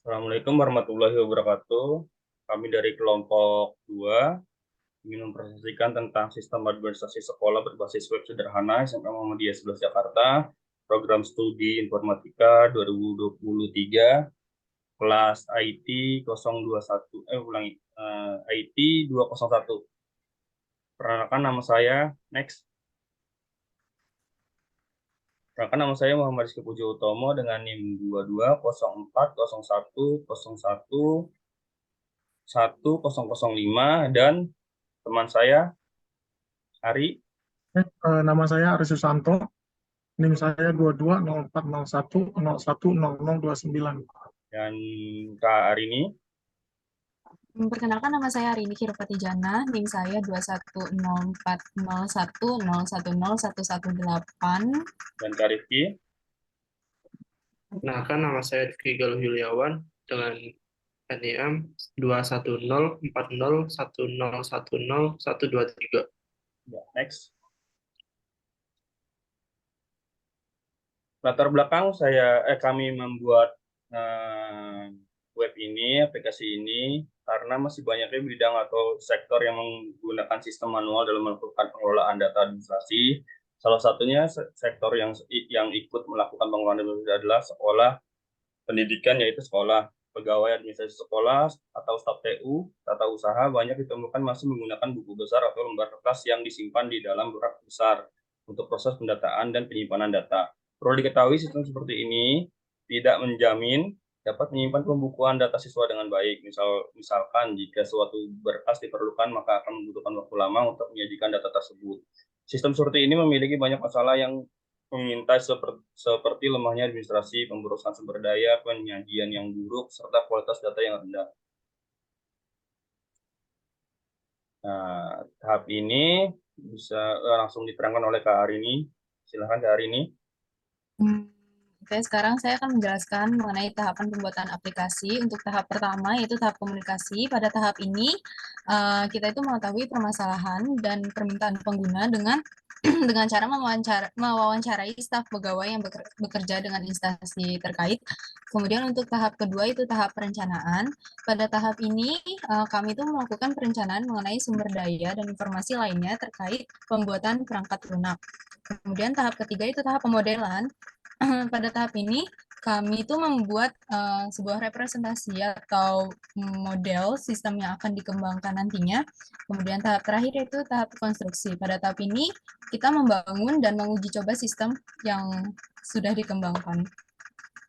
Assalamualaikum warahmatullahi wabarakatuh. Kami dari kelompok 2 ingin mempresentasikan tentang sistem administrasi sekolah berbasis web sederhana SMA Muhammadiyah 11 Jakarta, program studi informatika 2023, kelas IT 021, IT 201. Perkenalkan nama saya, next. Perkenalkan nama saya Muhammad Rizky Pujo Utomo dengan NIM 220401111005 dan teman saya Ari. Nama saya Aris Susanto, NIM saya 220401010029. Dan Kak Ari ini Perkenalkan nama saya Rini Kirupati Jana, NIM saya 210401010118. dan Kak Rifki. Perkenalkan nama saya Rifki Galuh Yuliawan dengan NIM 2104010100123. Ya, next. Latar belakang kami membuat web ini, aplikasi ini, karena masih banyaknya bidang atau sektor yang menggunakan sistem manual dalam melakukan pengelolaan data administrasi. Salah satunya sektor yang ikut melakukan pengelolaan administrasi adalah sekolah pendidikan, yaitu sekolah, pegawai administrasi sekolah, atau staf TU, tata usaha, banyak ditemukan masih menggunakan buku besar atau lembar kertas yang disimpan di dalam rak besar untuk proses pendataan dan penyimpanan data. Perlu diketahui sistem seperti ini tidak menjamin dapat menyimpan pembukuan data siswa dengan baik. Misalkan jika suatu berkas diperlukan, maka akan membutuhkan waktu lama untuk menyajikan data tersebut. Sistem seperti ini memiliki banyak masalah yang mengintai seperti lemahnya administrasi, pemborosan sumber daya, penyajian yang buruk, serta kualitas data yang rendah. Nah, tahap ini bisa langsung diterangkan oleh Kak Arini. Silahkan Kak Arini. Oke, sekarang saya akan menjelaskan mengenai tahapan pembuatan aplikasi. Untuk tahap pertama, yaitu tahap komunikasi. Pada tahap ini, kita itu mengetahui permasalahan dan permintaan pengguna dengan dengan cara mewawancarai staf pegawai yang bekerja dengan instansi terkait. Kemudian untuk tahap kedua itu tahap perencanaan. Pada tahap ini, kami itu melakukan perencanaan mengenai sumber daya dan informasi lainnya terkait pembuatan perangkat lunak. Kemudian tahap ketiga itu tahap pemodelan. Pada tahap ini, kami itu membuat sebuah representasi atau model sistem yang akan dikembangkan nantinya. Kemudian tahap terakhir itu tahap konstruksi. Pada tahap ini, kita membangun dan menguji coba sistem yang sudah dikembangkan.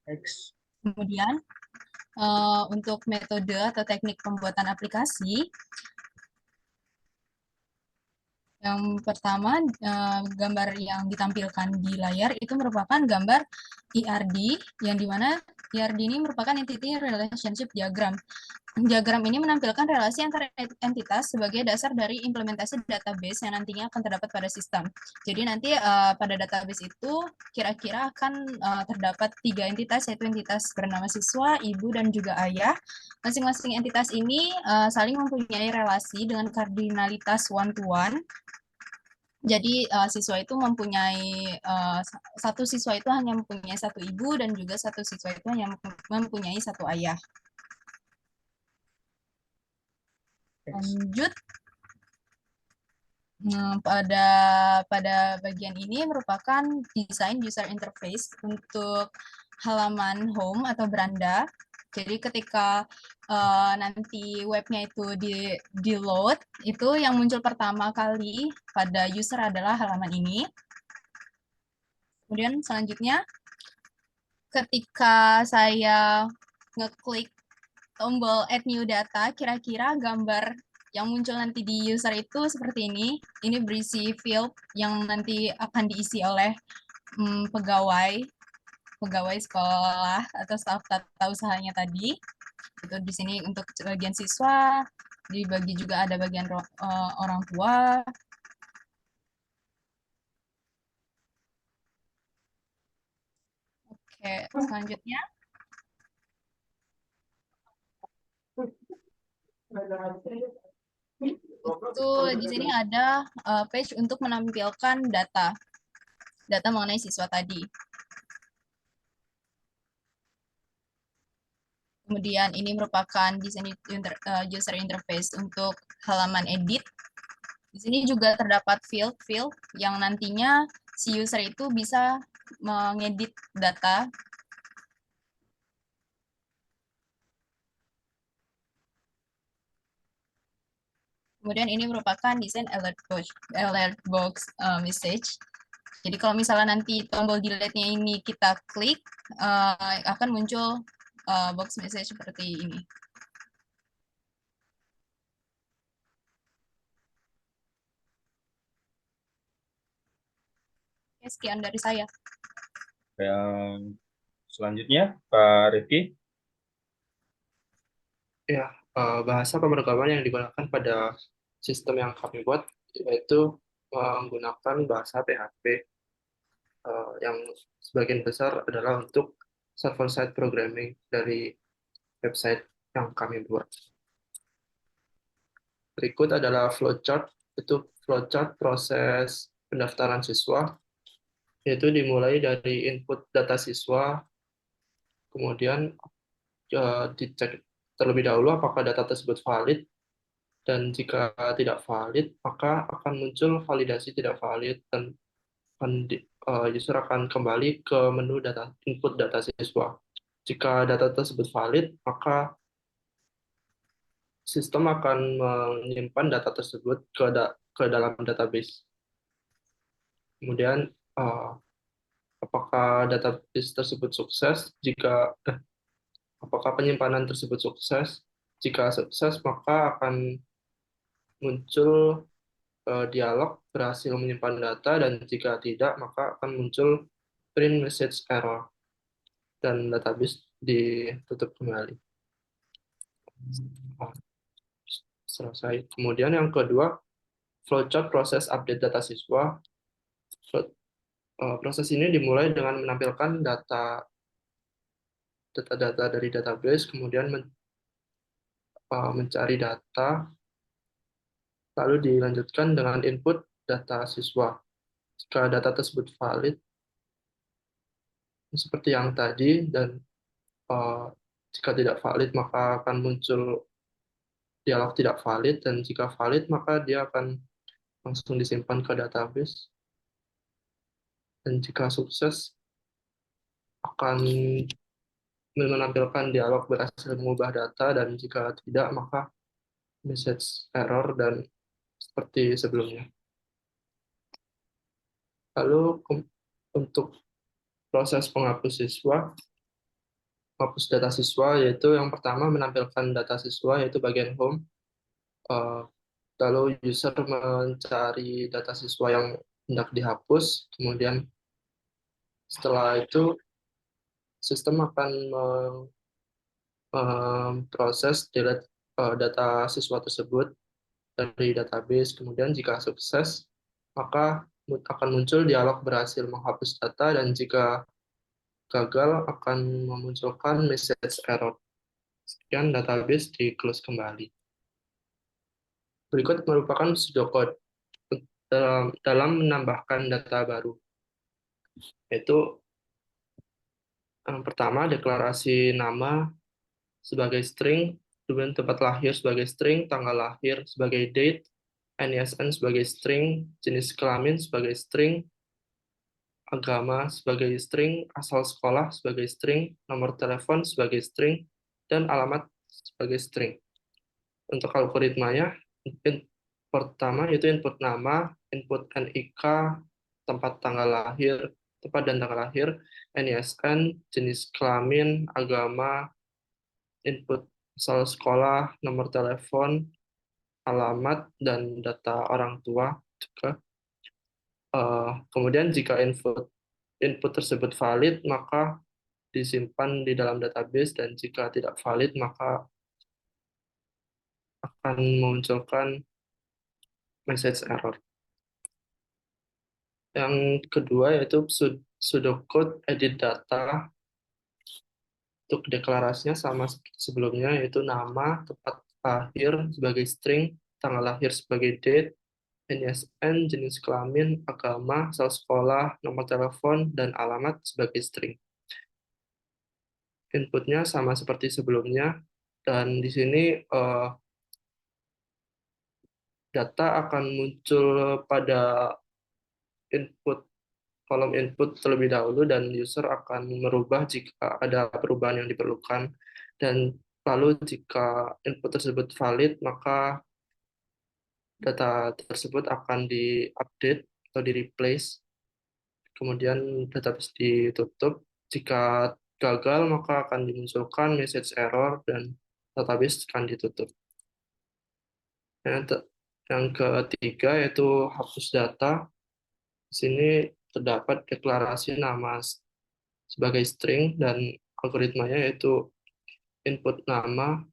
Next. Kemudian, untuk metode atau teknik pembuatan aplikasi, yang pertama, gambar yang ditampilkan di layar itu merupakan gambar ERD, yang dimana ERD ini merupakan Entity Relationship Diagram. Diagram ini menampilkan relasi antara entitas sebagai dasar dari implementasi database yang nantinya akan terdapat pada sistem. Jadi nanti pada database itu kira-kira akan terdapat 3 entitas, yaitu entitas bernama siswa, ibu, dan juga ayah. Masing-masing entitas ini saling mempunyai relasi dengan kardinalitas one-to-one. Jadi siswa itu mempunyai satu siswa itu hanya mempunyai satu ibu dan juga satu siswa itu hanya mempunyai satu ayah. Lanjut, pada bagian ini merupakan desain user interface untuk halaman home atau beranda. Jadi ketika nanti webnya itu di load, itu yang muncul pertama kali pada user adalah halaman ini. Kemudian selanjutnya, ketika saya ngeklik tombol add new data, kira-kira gambar yang muncul nanti di user itu seperti ini. Ini berisi field yang nanti akan diisi oleh pegawai sekolah atau staf tata usahanya tadi. Itu di sini untuk bagian siswa, dibagi juga ada bagian orang tua. Oke, selanjutnya. Itu di sini ada page untuk menampilkan data mengenai siswa tadi. Kemudian ini merupakan desain user interface untuk halaman edit. Di sini juga terdapat field-field yang nantinya si user itu bisa mengedit data. Kemudian ini merupakan desain alert box message. Jadi kalau misalnya nanti tombol delete-nya ini kita klik, akan muncul box message seperti ini. Oke, sekian dari saya. Yang selanjutnya, Pak Rifki. Ya, bahasa pemrograman yang digunakan pada sistem yang kami buat yaitu menggunakan bahasa PHP yang sebagian besar adalah untuk server-side programming dari website yang kami buat. Berikut adalah flowchart, itu flowchart proses pendaftaran siswa, yaitu dimulai dari input data siswa, kemudian dicek terlebih dahulu apakah data tersebut valid, dan jika tidak valid, maka akan muncul validasi tidak valid, dan user akan kembali ke menu data input data siswa. Jika data tersebut valid, maka sistem akan menyimpan data tersebut ke dalam database. Kemudian, apakah database tersebut sukses? Apakah penyimpanan tersebut sukses? Jika sukses, maka akan muncul dialog berhasil menyimpan data, dan jika tidak, maka akan muncul print message error, dan database ditutup kembali. Selesai. Kemudian yang kedua, flowchart proses update data siswa. Proses ini dimulai dengan menampilkan data dari database, kemudian mencari data, lalu dilanjutkan dengan input data siswa. Jika data tersebut valid, seperti yang tadi, dan jika tidak valid, maka akan muncul dialog tidak valid, dan jika valid, maka dia akan langsung disimpan ke database. Dan jika sukses, akan menampilkan dialog berhasil mengubah data, dan jika tidak, maka message error, dan seperti sebelumnya. Lalu untuk proses penghapus siswa, menghapus data siswa, yaitu yang pertama menampilkan data siswa, yaitu bagian home. Lalu user mencari data siswa yang hendak dihapus, kemudian setelah itu sistem akan memproses delete data siswa tersebut dari database. Kemudian jika sukses, maka akan muncul dialog berhasil menghapus data, dan jika gagal akan memunculkan message error. Sekian, database di close kembali. Berikut merupakan pseudocode dalam menambahkan data baru, yaitu yang pertama deklarasi nama sebagai string, kemudian tempat lahir sebagai string, tanggal lahir sebagai date, NISN sebagai string, jenis kelamin sebagai string, agama sebagai string, asal sekolah sebagai string, nomor telepon sebagai string, dan alamat sebagai string. Untuk algoritmanya, pertama yaitu input nama, input NIK, tempat tanggal lahir, tempat dan tanggal lahir, NISN, jenis kelamin, agama, input asal sekolah, nomor telepon, alamat, dan data orang tua juga. Kemudian jika input tersebut valid, maka disimpan di dalam database, dan jika tidak valid, maka akan memunculkan message error. Yang kedua yaitu pseudocode edit data. Untuk deklarasinya sama seperti sebelumnya, yaitu nama, tempat lahir sebagai string, tanggal lahir sebagai date, NISN, jenis kelamin, agama, asal sekolah, nomor telepon, dan alamat sebagai string. inputnya sama seperti sebelumnya, dan di sini data akan muncul pada input kolom input terlebih dahulu, dan user akan merubah jika ada perubahan yang diperlukan. Dan lalu jika input tersebut valid, maka data tersebut akan di-update atau di-replace. Kemudian database ditutup. Jika gagal, maka akan dimunculkan message error dan database akan ditutup. Yang ketiga yaitu hapus data. Di sini terdapat deklarasi nama sebagai string, dan algoritmanya yaitu input nama,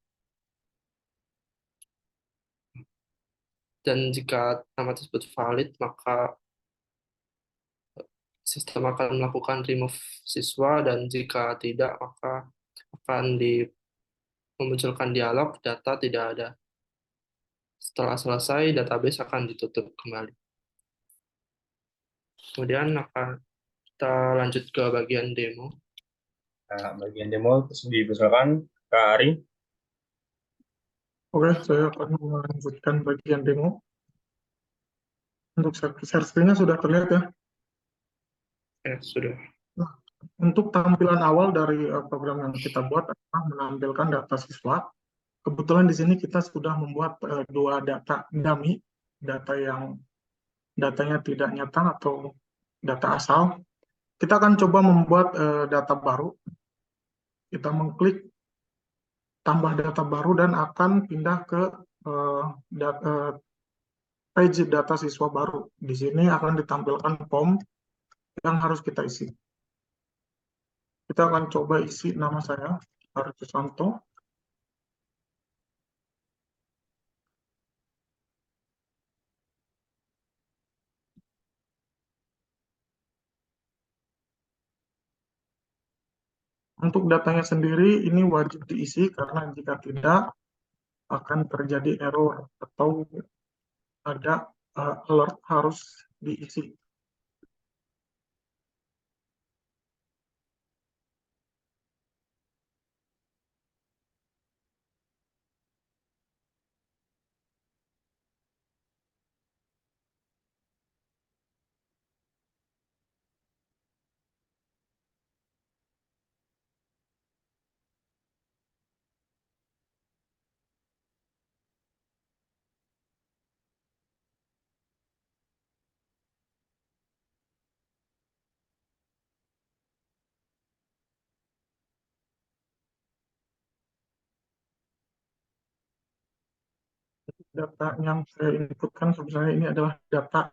dan jika nama tersebut valid maka sistem akan melakukan remove siswa, dan jika tidak maka akan memunculkan dialog data tidak ada. Setelah selesai, database akan ditutup kembali. Kemudian akan kita lanjut ke bagian demo. Nah, bagian demo terus dipersilakan Kak Ari. Oke, saya akan melanjutkan bagian demo. Untuk share screen-nya sudah terlihat ya. Sudah. Nah, untuk tampilan awal dari program yang kita buat adalah menampilkan data siswa. Kebetulan di sini kita sudah membuat dua data dummy, datanya tidak nyata atau data asal. Kita akan coba membuat data baru. Kita mengklik tambah data baru dan akan pindah ke page data siswa baru. Di sini akan ditampilkan form yang harus kita isi. Kita akan coba isi nama saya, Ari Susanto. Untuk datanya sendiri ini wajib diisi karena jika tidak akan terjadi error atau ada alert harus diisi. Data yang saya inputkan sebenarnya ini adalah data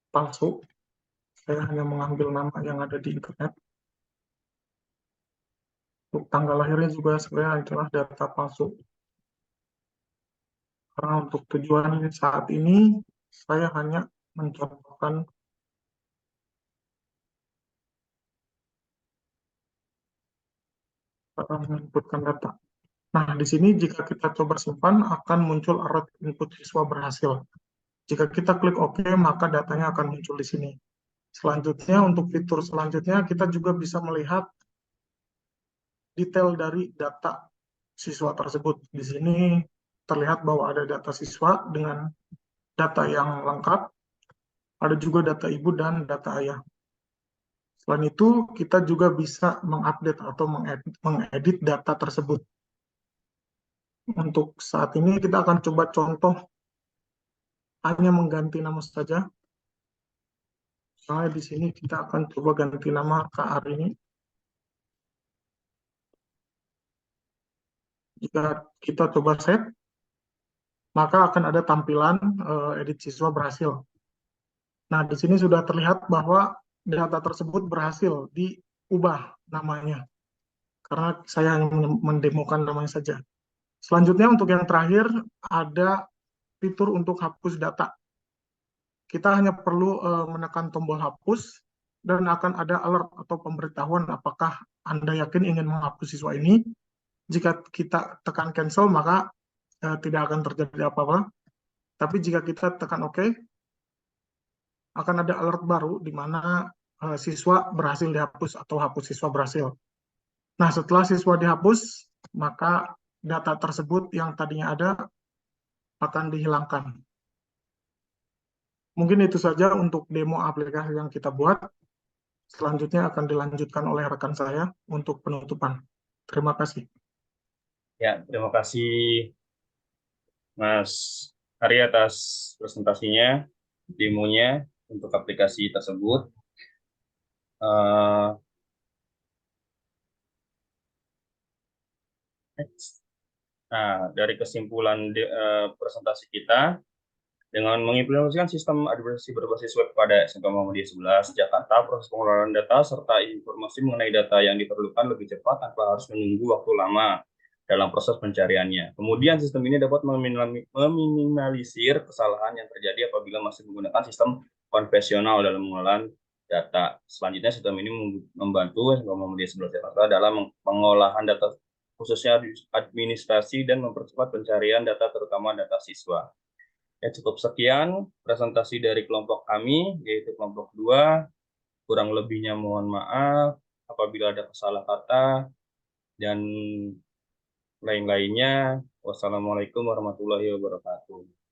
palsu. Saya hanya mengambil nama yang ada di internet. Untuk tanggal lahirnya juga sebenarnya adalah data palsu. Karena untuk tujuan saat ini, saya hanya mencontohkan menginputkan data. Nah, di sini jika kita coba simpan, akan muncul alert input siswa berhasil. Jika kita klik OK, maka datanya akan muncul di sini. Selanjutnya, untuk fitur selanjutnya, kita juga bisa melihat detail dari data siswa tersebut. Di sini terlihat bahwa ada data siswa dengan data yang lengkap, ada juga data ibu dan data ayah. Selain itu, kita juga bisa mengupdate atau mengedit data tersebut. Untuk saat ini, kita akan coba contoh hanya mengganti nama saja. Misalnya di sini kita akan coba ganti nama Kak Ari ini. Jika kita coba set, maka akan ada tampilan edit siswa berhasil. Nah, di sini sudah terlihat bahwa data tersebut berhasil diubah namanya. Karena saya hanya mendemokan namanya saja. Selanjutnya untuk yang terakhir, ada fitur untuk hapus data. Kita hanya perlu menekan tombol hapus, dan akan ada alert atau pemberitahuan apakah Anda yakin ingin menghapus siswa ini. Jika kita tekan cancel, maka tidak akan terjadi apa-apa. Tapi jika kita tekan OK, akan ada alert baru di mana siswa berhasil dihapus atau hapus siswa berhasil. Nah, setelah siswa dihapus, maka data tersebut yang tadinya ada akan dihilangkan. Mungkin itu saja untuk demo aplikasi yang kita buat. Selanjutnya akan dilanjutkan oleh rekan saya untuk penutupan. Terima kasih. Ya, terima kasih Mas Ari atas presentasinya, demonya untuk aplikasi tersebut. Eh, Nah, dari kesimpulan presentasi kita, dengan mengimplementasikan sistem administrasi berbasis web pada SMK Muhammadiyah 11 Jakarta, proses pengelolaan data serta informasi mengenai data yang diperlukan lebih cepat tanpa harus menunggu waktu lama dalam proses pencariannya. Kemudian sistem ini dapat meminimalisir kesalahan yang terjadi apabila masih menggunakan sistem konvensional dalam pengelolaan data. Selanjutnya, sistem ini membantu SMK Muhammadiyah 11 Jakarta dalam pengolahan data khususnya administrasi dan mempercepat pencarian data terutama data siswa. Ya, cukup sekian presentasi dari kelompok kami, yaitu kelompok 2. Kurang lebihnya mohon maaf apabila ada salah kata dan lain-lainnya. Wassalamualaikum warahmatullahi wabarakatuh.